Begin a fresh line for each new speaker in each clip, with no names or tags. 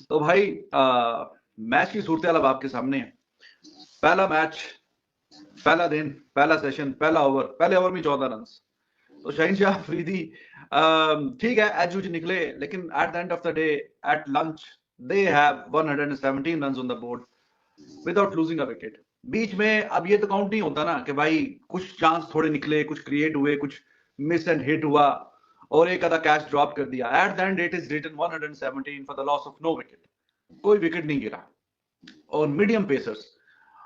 तो भाई मैच की सूरत अब आपके सामने है। पहला मैच, पहला दिन, पहला सेशन, पहला ओवर, पहले ओवर में 14 रन। तो शहनशाह अफरीदी ठीक है एज यूज निकले, लेकिन at the end of the day at lunch they have 117 run on the board without losing a wicket. बीच में अब ये तो काउंट नहीं होता ना कि भाई कुछ चांस थोड़े निकले, कुछ क्रिएट हुए, कुछ मिस एंड हिट हुआ और एक आधा कैच ड्रॉप कर दिया। At the end it is written 117 for the loss of no wicket. कोई विकेट नहीं गिरा। और मीडियम पेसर्स,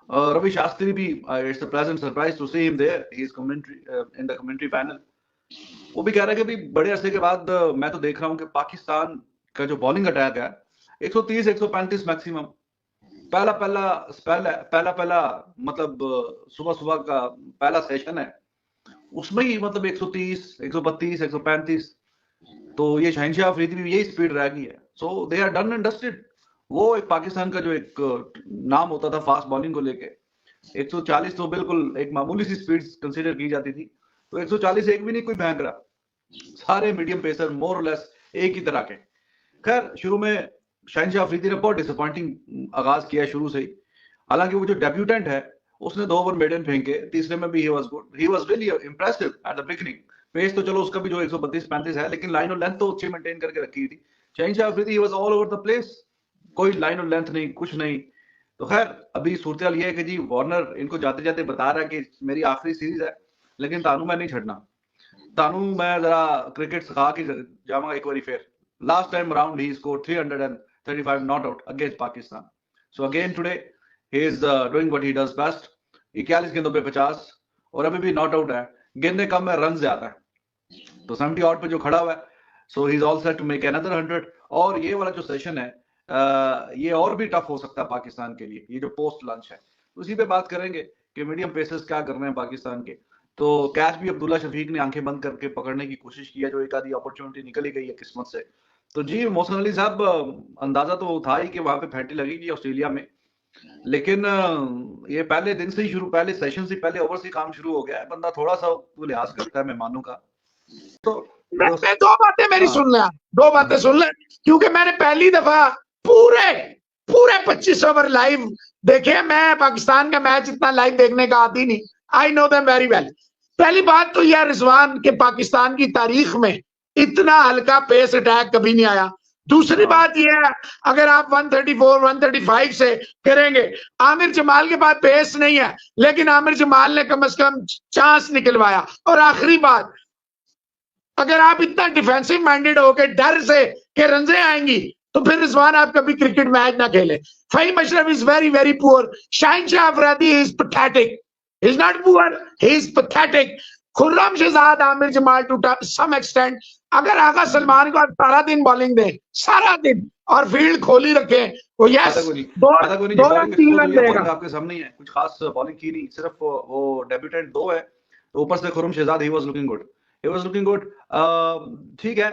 रवि शास्त्री भी, it's a pleasant surprise to see him there, he is commentary in the commentary panel. वो भी कह रहा है कि भाई बड़े अरसे के बाद मैं तो देख रहा हूं कि पाकिस्तान का जो बॉलिंग अटैक है 130 135 मैक्सिमम। पहला पहला पहला पहला पहला मतलब सुबह सुबह का पहला सेशन है, उसमें ही मतलब 130 132 135। तो ये शहनशाह अफरीदी भी यही स्पीड रह गई है। So they are done and dusted. वो एक पाकिस्तान का जो एक नाम होता था फास्ट बॉलिंग को लेके, 140 तो बिल्कुल एक मामूली सी स्पीड कंसीडर की जाती थी। तो 140 एक भी नहीं कोई फेंक रहा, सारे मीडियम पेसर मोर और लेस एक ही तरह के। खैर शुरू में शहनशाह अफरीदी ने बहुत डिसअपॉइंटिंग आगाज किया शुरू से ही। हालांकि वो जो डेब्यूटेंट है उसने 2 ओवर मेडन फेंके, तीसरे में भी he was good, he was really impressive at the beginning. Pace तो चलो उसका भी जो 132 35 है, लेकिन लाइन और लेंथ तो अच्छी मेंटेन करके रखी थी। शहनशाह Afridi he was all over the place, कोई लाइन और लेंथ नहीं, कुछ नहीं। तो खैर अभी सूरत ये है कि जी वार्नर इनको जाते जाते बता रहा है कि मेरी आखिरी सीरीज है, लेकिन तानू मैं नहीं छड़ना। तानू मैं जरा क्रिकेट सिखा के जाऊंगा एक बारी फिर। Last time around he scored 335 not out against Pakistan. So again today he is doing what he does best. 41 गेंदों पे 50 और अभी भी नॉट आउट है। गेंदें कम है, रन ज्यादा है। तो 70 आउट पे जो खड़ा हुआ है, so he is all set to make another 100। और ये वाला जो सेशन है ये और भी टफ हो सकता है पाकिस्तान के लिए, ये जो पोस्ट लंच है। उसी पे बात करेंगे कि मीडियम पेसर्स क्या कर रहे हैं पाकिस्तान के। तो कैच भी अब्दुल्ला शफीक ने आंखें बंद करके पकड़ने की कोशिश की है, जो एक आधी अपॉर्चुनिटी निकल ही गई है किस्मत से। तो जी मोहसन अली साहब, अंदाजा तो था ही कि वहां पे फैंटी लगेगी ऑस्ट्रेलिया में, लेकिन ये पहले दिन से ही शुरू, पहले सेशन से पहले ओवर से काम शुरू हो गया है। बंदा थोड़ा सा वो लिहाज करता है मेहमानों का। तो
मैं दो बातें मेरी
हाँ
सुन ले, दो बातें सुन ले, क्योंकि मैंने पहली दफा पूरे पूरे 25 ओवर लाइव देखे। मैं पाकिस्तान का मैच इतना लाइव देखने का आती नहीं, I know them very well. पहली बात तो यह रिजवान के पाकिस्तान की तारीख में इतना हल्का पेस अटैक कभी नहीं आया। दूसरी बात यह है, अगर आप 134 135 से करेंगे, आमिर जमाल के पास पेस नहीं है, लेकिन आमिर जमाल ने कम से कम चांस निकलवाया। और आखिरी बात, अगर आप इतना डिफेंसिव माइंडेड हो के डर से कि रंजे आएंगी, तो फिर रिजवान आप कभी क्रिकेट मैच ना खेले। Faheem Ashraf is very very poor. Shaheen Shah Afridi is pathetic, is not poor, he is pathetic. Khurram Shahzad, Aamir Jamal to some extent, अगर आगा सलमान को आप सारा दिन बॉलिंग दें, सारा दिन, और फील्ड खोली रखें, वो यस दो
पता कोई नहीं जी,
दो रन
बॉलिंग
तीन
एक्सपोज
रन
हुई है,
देगा।
बॉलिंग आपके सामने ही है, कुछ खास बॉलिंग की नहीं, सिर्फ वो डेब्यूटेंट 2 है। तो ऊपर से Khurram Shahzad, he was looking good, he was looking good. ठीक है,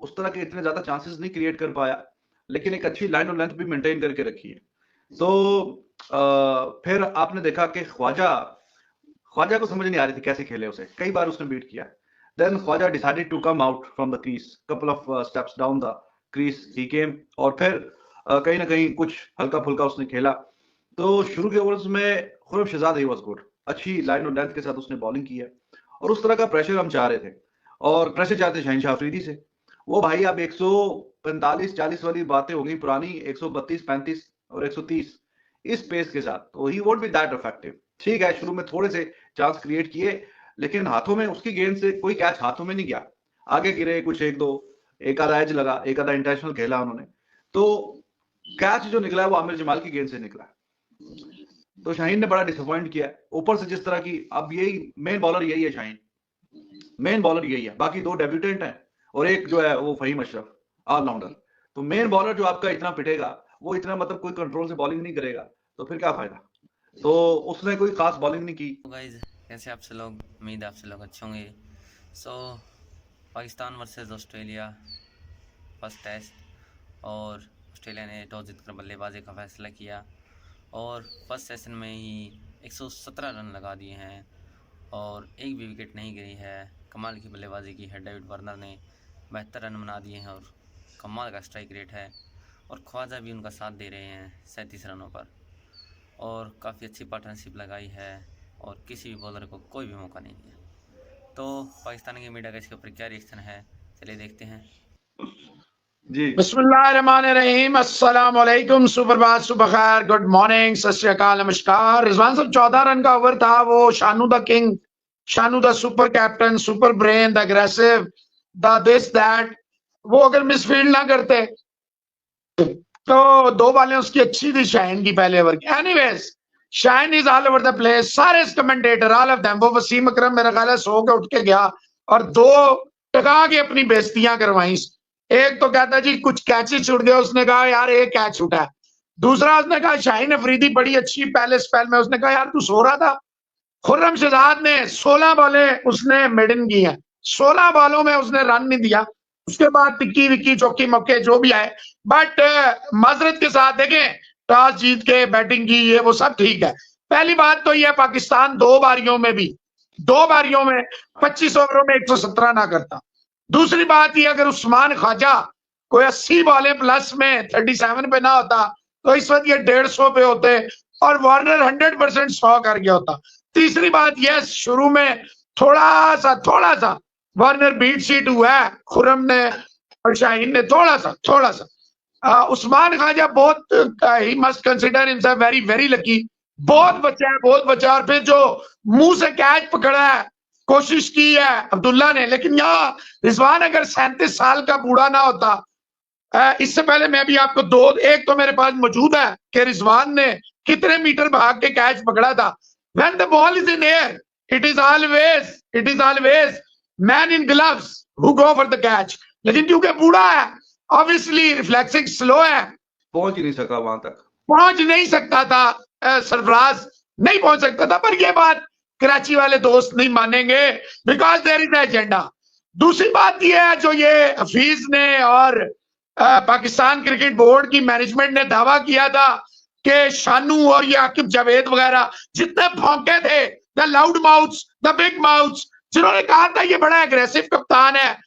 उस तरह के इतने ज्यादा चांसेस नहीं क्रिएट कर पाया, लेकिन एक अच्छी लाइन और लेंथ भी मेंटेन करके रखी है। तो फिर आपने देखा कि ख्वाजा ख्वाजा को समझ नहीं आ रही थी कैसे खेले उसे, कई बार उसने बीट किया। Then Khawaja decided to come out from the crease, couple of steps down the crease he came, और फिर कहीं ना कहीं कुछ हल्का फुल्का उसने खेला। तो शुरू के ओवर्स में Khurram Shahzad he was good, अच्छी लाइन और लेंथ के साथ उसने बॉलिंग की है। और उस तरह का प्रेशर हम चाह रहे थे, और प्रेशर चाहते शहनशाह अफरीदी से। वो भाई अब 145 40 वाली बातें हो गई पुरानी, 132 35 और 130 इस पेस के साथ, तो he won't be that effective. ठीक है शुरू में थोड़े से चांस क्रिएट किए, लेकिन हाथों में उसकी गेंद से कोई कैच हाथों में नहीं गया। आगे गिरे कुछ एक दो, एक आधा एज लगा, एक आधा इंटेंशनल खेला उन्होंने। तो कैच जो निकला है वो आमिर जमाल की गेंद से निकला। तो शाहीन ने बड़ा डिसअपॉइंट किया। ऊपर से जिस तरह की, अब यही मेन बॉलर यही है शाहीन, मेन बॉलर यही है, बाकी 2 डेब्यूटेंट हैं और एक जो है वो फहीम अशरफ ऑलराउंडर। तो मेन बॉलर जो आपका इतना पिटेगा, वो इतना मतलब कोई कंट्रोल से बॉलिंग नहीं करेगा, तो फिर क्या फायदा। तो उसने कोई खास बॉलिंग नहीं की।
गाइज कैसे आप सब लोग, उम्मीद है आप सब लोग अच्छे होंगे। So Pakistan versus Australia first test, और ऑस्ट्रेलिया ने टॉस जीतकर बल्लेबाजी का फैसला किया और फर्स्ट सेशन में ही 117 रन लगा दिए हैं और एक भी विकेट नहीं गिरी है। कमाल की बल्लेबाजी की है डेविड वार्नर ने, 72 रन बना दिए हैं और कमाल का स्ट्राइक रेट है। और ख्वाजा भी उनका साथ दे रहे हैं 37 रनों पर, और काफ़ी अच्छी पार्टनरशिप लगाई है और किसी भी बॉलर को कोई भी मौका नहीं दिया। तो पाकिस्तान की मीडिया का इसके ऊपर क्या रिएक्शन है, चलिए देखते हैं।
जी
बिस्मिल्लाहिर्रहमानिर्रहीम, अस्सलाम वालेकुम, सुप्रभात, सुबह खैर, गुड मॉर्निंग, सत श्री अकाल, नमस्कार। रिजवान साहब, 14 रन का ओवर था। वो Shanu the king, Shanu the super captain, super brain, the aggressive, the this that, वो अगर मिसफील्ड ना करते तो 2 बॉलें उसकी अच्छी थी शाहीन की पहले ओवर की। Anyways, Shaheen is all over the place. सारे कमेंटेटर, ऑल ऑफ देम, वो वसीम अकरम मेरा ख्याल है सो के उठ के गया और 2 टका के अपनी बेइज्जतियां करवाई। एक तो कहता जी कुछ कैचेस छूट गए, उसने कहा यार एक कैच छूटा है। दूसरा उसने कहा शाहीन अफरीदी बड़ी अच्छी पहले स्पेल में, उसने कहा यार तू सो रहा था। खुर्रम शहजाद ने 16 बॉलें उसने मेडन की हैं, 16 बॉलों में उसने रन नहीं दिया। उसके बाद टिक्की विक्की चौकी मौके जो भी आए, बट माजरत के साथ देखें, टॉस जीत के बैटिंग की, ये वो सब ठीक है। पहली बात तो यह पाकिस्तान 2 बारियों में भी 2 बारियों में 25 ओवरों में 117 ना करता। दूसरी बात यह, अगर उस्मान ख्वाजा कोई 80 बॉलें प्लस में 37 पे ना होता तो इस वक्त ये 150 पे होते और वार्नर 100% 100 कर गया होता। तीसरी बात यह, शुरू में थोड़ा सा वार्नर बीट शीट हुआ है, खुर्रम ने और शाहीन ने थोड़ा सा। उस्मान ख्वाजा बहुत, he must consider himself very very lucky. बहुत बचा और फिर जो मुंह से कैच पकड़ा है, कोशिश की है अब्दुल्ला ने, लेकिन यहाँ रिजवान अगर 37 साल का बूढ़ा ना होता, इससे पहले मैं भी आपको एक तो मेरे पास मौजूद है कि रिजवान ने कितने मीटर भाग के कैच पकड़ा था। When the ball is in air, it is always man in gloves who go for the catch. लेकिन क्योंकि बूढ़ा है, ऑब्वियसली रिफ्लेक्सिंग स्लो है,
पहुंच ही नहीं सका वहां तक,
पहुंच नहीं सकता था, सरफराज नहीं पहुंच सकता था। पर यह बात कराची वाले दोस्त नहीं मानेंगे, बिकॉज देयर इज एजेंडा। दूसरी बात यह है, जो ये हफीज ने और पाकिस्तान क्रिकेट बोर्ड की मैनेजमेंट ने दावा किया था कि शानू और ये आकिब जावेद वगैरह जितने भौंके थे, the loud mouths, the big mouths, जिन्होंने कहा था ये बड़ा एग्रेसिव कप्तान है,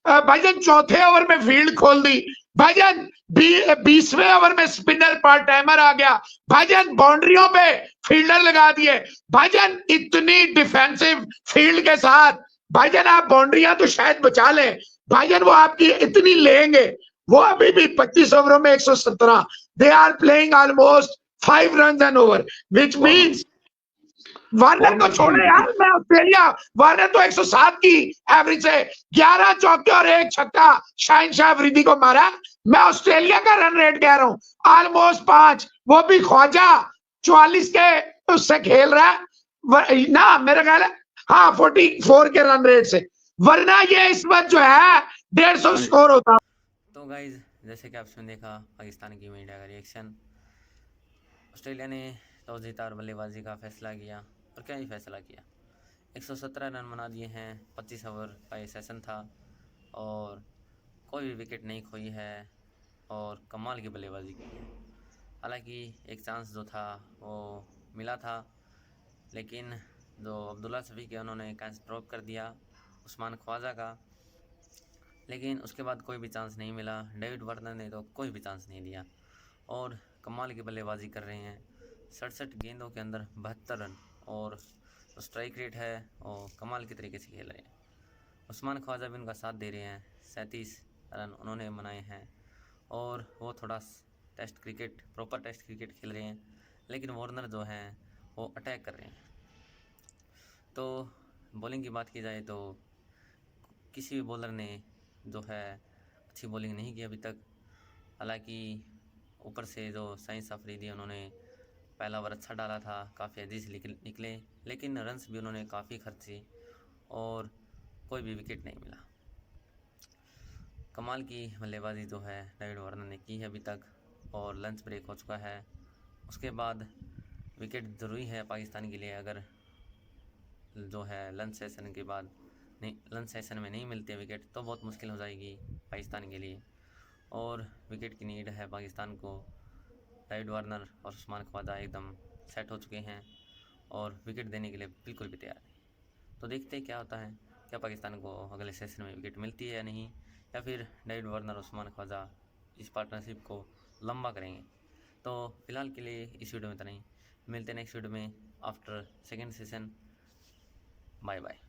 भाईजान चौथे ओवर में फील्ड खोल दी, भाईजान 20वें ओवर में स्पिनर पार्ट टाइमर आ गया, भाईजान बाउंड्रियों पे फील्डर लगा दिए, भाईजान इतनी डिफेंसिव फील्ड के साथ, भाईजान आप बाउंड्रियां तो शायद बचा लें, भाईजान वो आपकी इतनी लेंगे, वो अभी भी 25 ओवरों में 117, they are playing almost 5 run an over, which means Warner को छोड़े यार, मैं ऑस्ट्रेलिया, वार्नर तो 107 की एवरेज से 11 चौके और 1 छक्का शाहीन शाह अफरीदी को मारा। मैं ऑस्ट्रेलिया का रन रेट कह रहा हूं, ऑलमोस्ट 5, वो भी ख्वाजा 44 के उससे खेल रहा है ना, मेरा ख्याल है, हाँ 44 के रन रेट से, वरना ये इस वक्त जो है 150 स्कोर होता।
तो गाइज, जैसे कि आपने देखा पाकिस्तान की मीडिया का रिएक्शन, ऑस्ट्रेलिया ने टॉस जीता और बल्लेबाजी का फैसला किया, और क्या ही फैसला किया, 117 रन बना दिए हैं। 25 ओवर का ये सेशन था और कोई भी विकेट नहीं खोई है और कमाल की बल्लेबाजी की है। हालांकि एक चांस जो था वो मिला था, लेकिन जो अब्दुल्ला शफी के उन्होंने कैच ड्रॉप कर दिया उस्मान ख्वाजा का, लेकिन उसके बाद कोई भी चांस नहीं मिला। डेविड वार्नर ने तो कोई भी चांस नहीं दिया और कमाल की बल्लेबाजी कर रहे हैं। 67 गेंदों के अंदर 72 रन और स्ट्राइक रेट है और कमाल के तरीके से खेल रहे हैं। उस्मान ख्वाजा भी उनका साथ दे रहे हैं, 37 रन उन्होंने बनाए हैं और वो थोड़ा test cricket, proper test cricket खेल रहे हैं, लेकिन वार्नर जो हैं वो अटैक कर रहे हैं। तो बॉलिंग की बात की जाए तो किसी भी बॉलर ने जो है अच्छी बॉलिंग नहीं की अभी तक। हालांकि ऊपर से जो शाहीन अफरीदी, उन्होंने पहला ओवर अच्छा डाला था, काफ़ी अजीज निकले, लेकिन रन्स भी उन्होंने काफ़ी खर्चे और कोई भी विकेट नहीं मिला। कमाल की बल्लेबाजी जो है डेविड वार्नर ने की है अभी तक, और लंच ब्रेक हो चुका है। उसके बाद विकेट ज़रूरी है पाकिस्तान के लिए। अगर जो है लंच सेशन के बाद लंच सेशन में नहीं मिलते विकेट तो बहुत मुश्किल हो जाएगी पाकिस्तान के लिए, और विकेट की नीड है पाकिस्तान को। डेविड वार्नर और उस्मान ख्वाजा एकदम सेट हो चुके हैं और विकेट देने के लिए बिल्कुल भी तैयार नहीं। तो देखते हैं क्या होता है, क्या पाकिस्तान को अगले सेशन में विकेट मिलती है या नहीं, या फिर डेविड वार्नर उस्मान ख्वाजा इस पार्टनरशिप को लंबा करेंगे। तो फिलहाल के लिए इस वीडियो में इतना ही, मिलते हैं नेक्स्ट वीडियो में after second session. Bye bye.